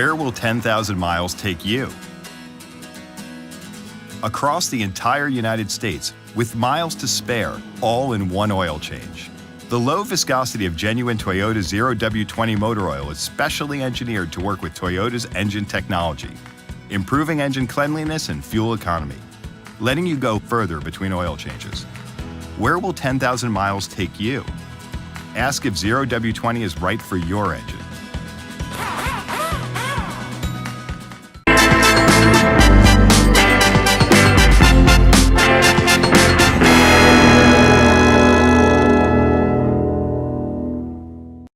Where will 10,000 miles take you? Across the entire United States, with miles to spare, all in one oil change. The low viscosity of genuine Toyota 0W20 motor oil is specially engineered to work with Toyota's engine technology, improving engine cleanliness and fuel economy, letting you go further between oil changes. Where will 10,000 miles take you? Ask if 0W20 is right for your engine.